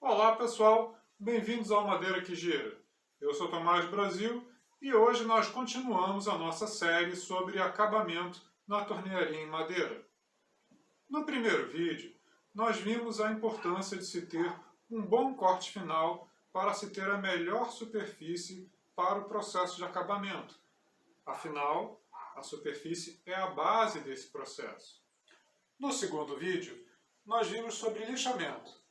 Olá pessoal, bem-vindos ao Madeira que Gira. Eu sou Tomás Brasil e hoje nós continuamos a nossa série sobre acabamento na tornearia em madeira. No primeiro vídeo, nós vimos a importância de se ter um bom corte final para se ter a melhor superfície para o processo de acabamento. Afinal, a superfície é a base desse processo. No segundo vídeo, nós vimos sobre lixamento,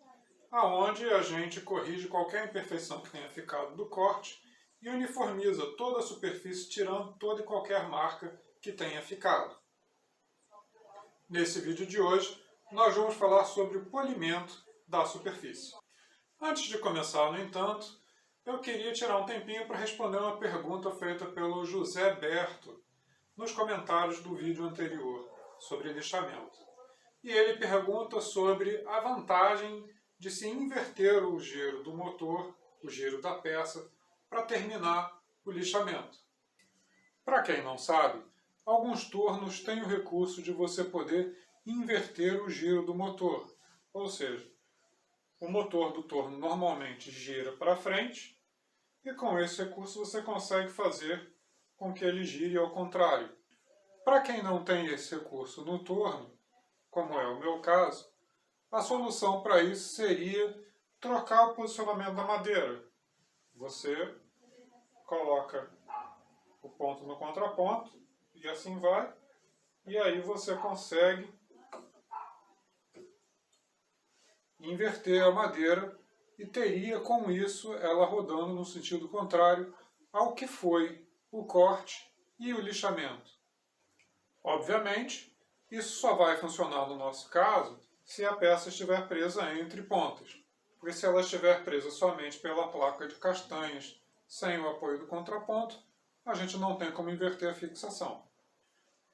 aonde a gente corrige qualquer imperfeição que tenha ficado do corte e uniformiza toda a superfície, tirando toda e qualquer marca que tenha ficado. Nesse vídeo de hoje, nós vamos falar sobre o polimento da superfície. Antes de começar, no entanto, eu queria tirar um tempinho para responder uma pergunta feita pelo José Berto nos comentários do vídeo anterior sobre lixamento. E ele pergunta sobre a vantagem de se inverter o giro do motor, o giro da peça, para terminar o lixamento. Para quem não sabe, alguns tornos têm o recurso de você poder inverter o giro do motor. Ou seja, o motor do torno normalmente gira para frente e com esse recurso você consegue fazer com que ele gire ao contrário. Para quem não tem esse recurso no torno, como é o meu caso, a solução para isso seria trocar o posicionamento da madeira. Você coloca o ponto no contraponto e assim vai, e aí você consegue inverter a madeira e teria com isso ela rodando no sentido contrário ao que foi o corte e o lixamento. Obviamente, isso só vai funcionar no nosso caso se a peça estiver presa entre pontas, porque se ela estiver presa somente pela placa de castanhas, sem o apoio do contraponto, a gente não tem como inverter a fixação.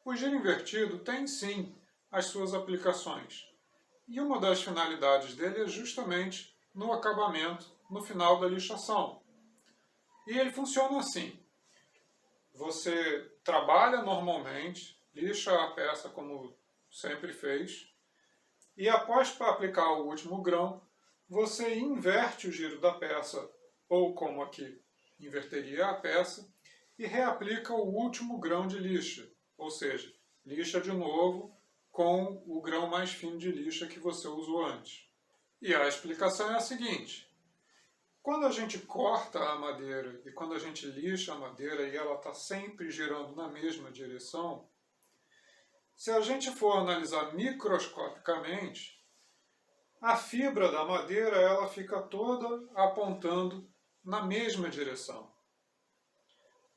O giro invertido tem sim as suas aplicações, e uma das finalidades dele é justamente no acabamento, no final da lixação. E ele funciona assim: você trabalha normalmente, lixa a peça como sempre fez, e após aplicar o último grão, você inverte o giro da peça, ou como aqui, inverteria a peça, e reaplica o último grão de lixa, ou seja, lixa de novo com o grão mais fino de lixa que você usou antes. E a explicação é a seguinte: quando a gente corta a madeira e quando a gente lixa a madeira e ela está sempre girando na mesma direção, se a gente for analisar microscopicamente, a fibra da madeira ela fica toda apontando na mesma direção.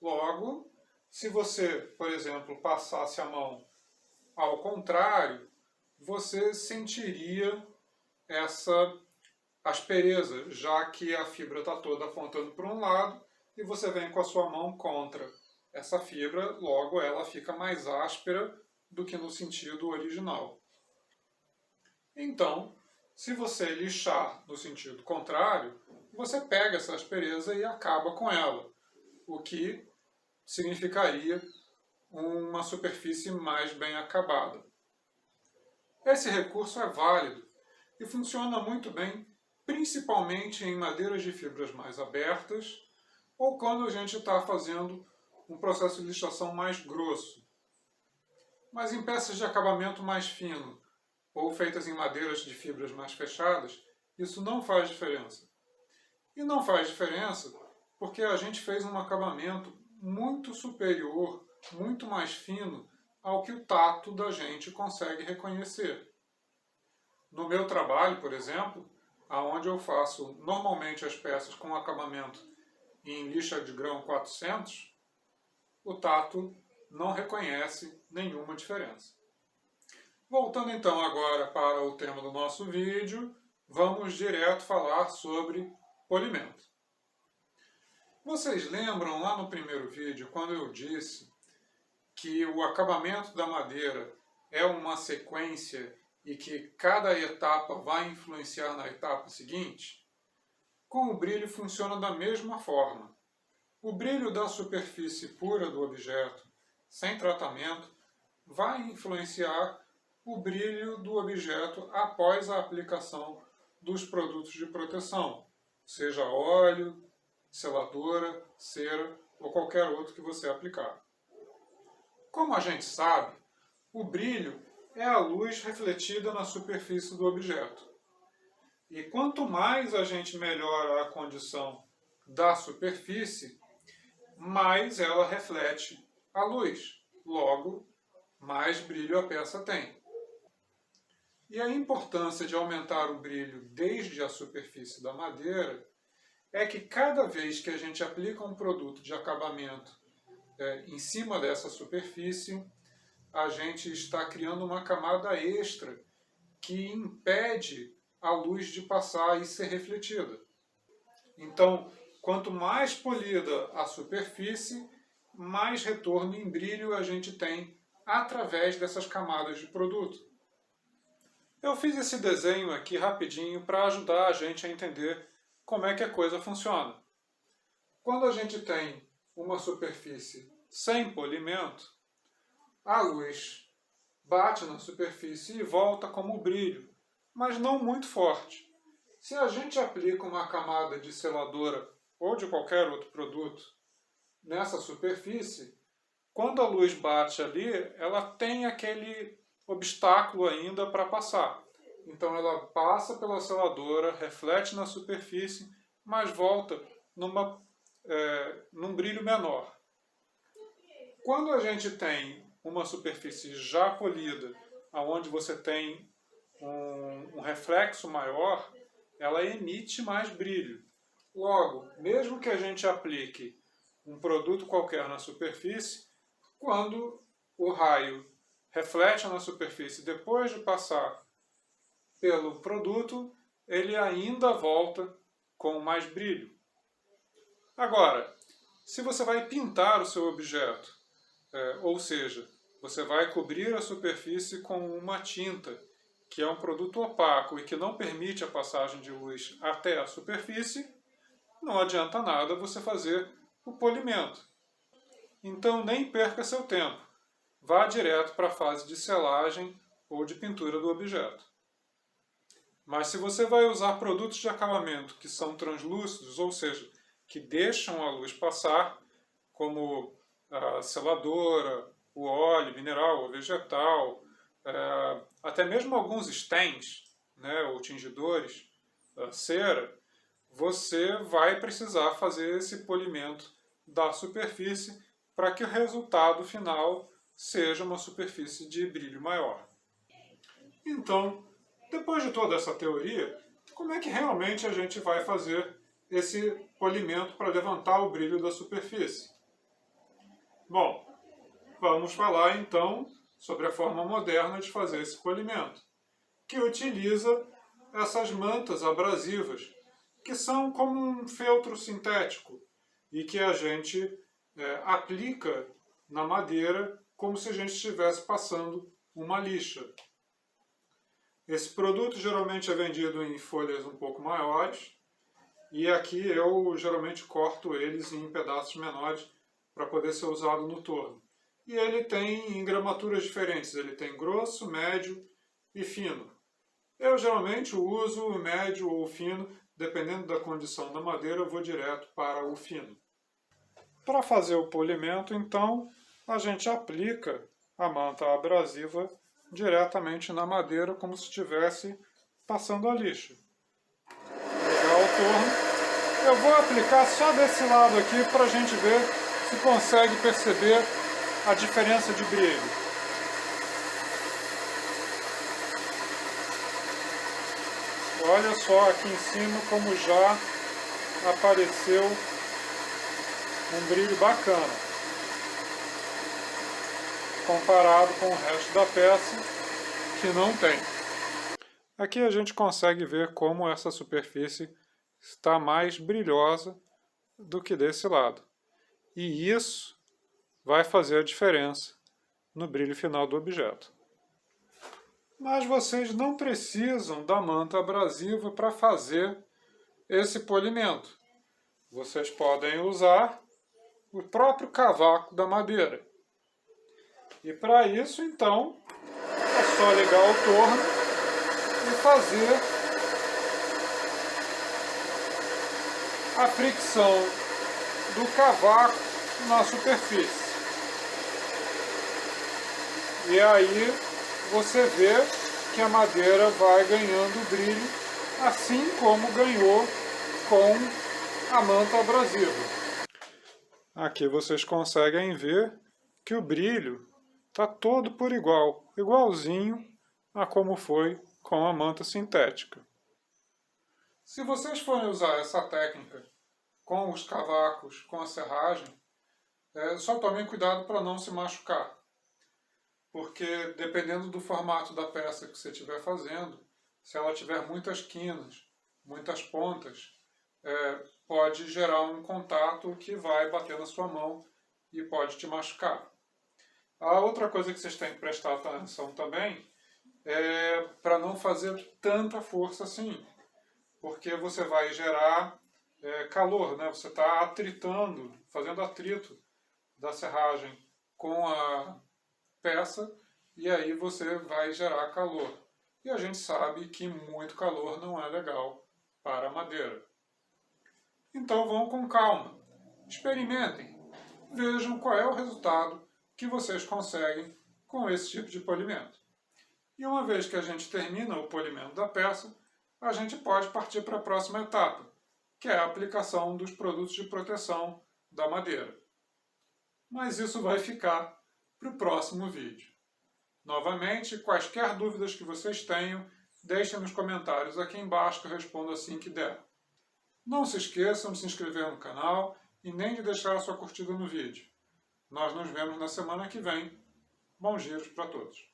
Logo, se você, por exemplo, passasse a mão ao contrário, você sentiria essa aspereza, já que a fibra está toda apontando para um lado e você vem com a sua mão contra essa fibra, logo ela fica mais áspera do que no sentido original. Então, se você lixar no sentido contrário, você pega essa aspereza e acaba com ela, o que significaria uma superfície mais bem acabada. Esse recurso é válido e funciona muito bem, principalmente em madeiras de fibras mais abertas ou quando a gente está fazendo um processo de lixação mais grosso. Mas em peças de acabamento mais fino ou feitas em madeiras de fibras mais fechadas, isso não faz diferença. E não faz diferença porque a gente fez um acabamento muito superior, muito mais fino ao que o tato da gente consegue reconhecer. No meu trabalho, por exemplo, onde eu faço normalmente as peças com acabamento em lixa de grão 400, o tato não reconhece nenhuma diferença. Voltando então agora para o tema do nosso vídeo, vamos direto falar sobre polimento. Vocês lembram lá no primeiro vídeo quando eu disse que o acabamento da madeira é uma sequência e que cada etapa vai influenciar na etapa seguinte? Com o brilho funciona da mesma forma. O brilho da superfície pura do objeto, sem tratamento, vai influenciar o brilho do objeto após a aplicação dos produtos de proteção, seja óleo, seladora, cera ou qualquer outro que você aplicar. Como a gente sabe, o brilho é a luz refletida na superfície do objeto. E quanto mais a gente melhora a condição da superfície, mais ela reflete a luz. Logo, mais brilho a peça tem. E a importância de aumentar o brilho desde a superfície da madeira é que cada vez que a gente aplica um produto de acabamento em cima dessa superfície, a gente está criando uma camada extra que impede a luz de passar e ser refletida. Então, quanto mais polida a superfície, mais retorno em brilho a gente tem através dessas camadas de produto. Eu fiz esse desenho aqui rapidinho para ajudar a gente a entender como é que a coisa funciona. Quando a gente tem uma superfície sem polimento, a luz bate na superfície e volta como brilho, mas não muito forte. Se a gente aplica uma camada de seladora ou de qualquer outro produto nessa superfície, quando a luz bate ali, ela tem aquele obstáculo ainda para passar. Então ela passa pela seladora, reflete na superfície, mas volta num brilho menor. Quando a gente tem uma superfície já polida, onde você tem um reflexo maior, ela emite mais brilho. Logo, mesmo que a gente aplique um produto qualquer na superfície, quando o raio reflete na superfície depois de passar pelo produto, ele ainda volta com mais brilho. Agora, se você vai pintar o seu objeto, ou seja, você vai cobrir a superfície com uma tinta, que é um produto opaco e que não permite a passagem de luz até a superfície, não adianta nada você fazer o polimento. Então nem perca seu tempo. Vá direto para a fase de selagem ou de pintura do objeto. Mas se você vai usar produtos de acabamento que são translúcidos, ou seja, que deixam a luz passar, como a seladora, o óleo mineral ou vegetal, até mesmo alguns stens, né, ou tingidores, cera, você vai precisar fazer esse polimento da superfície para que o resultado final seja uma superfície de brilho maior. Então, depois de toda essa teoria, como é que realmente a gente vai fazer esse polimento para levantar o brilho da superfície? Bom, vamos falar então sobre a forma moderna de fazer esse polimento, que utiliza essas mantas abrasivas, que são como um feltro sintético e que a gente aplica na madeira como se a gente estivesse passando uma lixa. Esse produto geralmente é vendido em folhas um pouco maiores e aqui eu geralmente corto eles em pedaços menores para poder ser usado no torno. E ele tem em gramaturas diferentes, ele tem grosso, médio e fino. Eu geralmente uso o médio ou o fino, dependendo da condição da madeira, eu vou direto para o fino. Para fazer o polimento, então, a gente aplica a manta abrasiva diretamente na madeira, como se estivesse passando a lixa. Ligar o torno. Eu vou aplicar só desse lado aqui para a gente ver se consegue perceber a diferença de brilho. Olha só aqui em cima como já apareceu um brilho bacana, comparado com o resto da peça, que não tem. Aqui a gente consegue ver como essa superfície está mais brilhosa do que desse lado. E isso vai fazer a diferença no brilho final do objeto. Mas vocês não precisam da manta abrasiva para fazer esse polimento. Vocês podem usar o próprio cavaco da madeira. E para isso, então, é só ligar o torno e fazer a fricção do cavaco na superfície. E aí você vê que a madeira vai ganhando brilho, assim como ganhou com a manta abrasiva. Aqui vocês conseguem ver que o brilho está todo por igual, igualzinho a como foi com a manta sintética. Se vocês forem usar essa técnica com os cavacos, com a serragem, só tomem cuidado para não se machucar. Porque dependendo do formato da peça que você estiver fazendo, se ela tiver muitas quinas, muitas pontas, pode gerar um contato que vai bater na sua mão e pode te machucar. A outra coisa que vocês têm que prestar atenção também é para não fazer tanta força assim, porque você vai gerar calor, né? Você está atritando, fazendo atrito da serragem com a peça e aí você vai gerar calor. E a gente sabe que muito calor não é legal para a madeira. Então vão com calma, experimentem, vejam qual é o resultado que vocês conseguem com esse tipo de polimento. E uma vez que a gente termina o polimento da peça, a gente pode partir para a próxima etapa, que é a aplicação dos produtos de proteção da madeira. Mas isso vai ficar para o próximo vídeo. Novamente, quaisquer dúvidas que vocês tenham, deixem nos comentários aqui embaixo que eu respondo assim que der. Não se esqueçam de se inscrever no canal e nem de deixar a sua curtida no vídeo. Nós nos vemos na semana que vem. Bons giros para todos!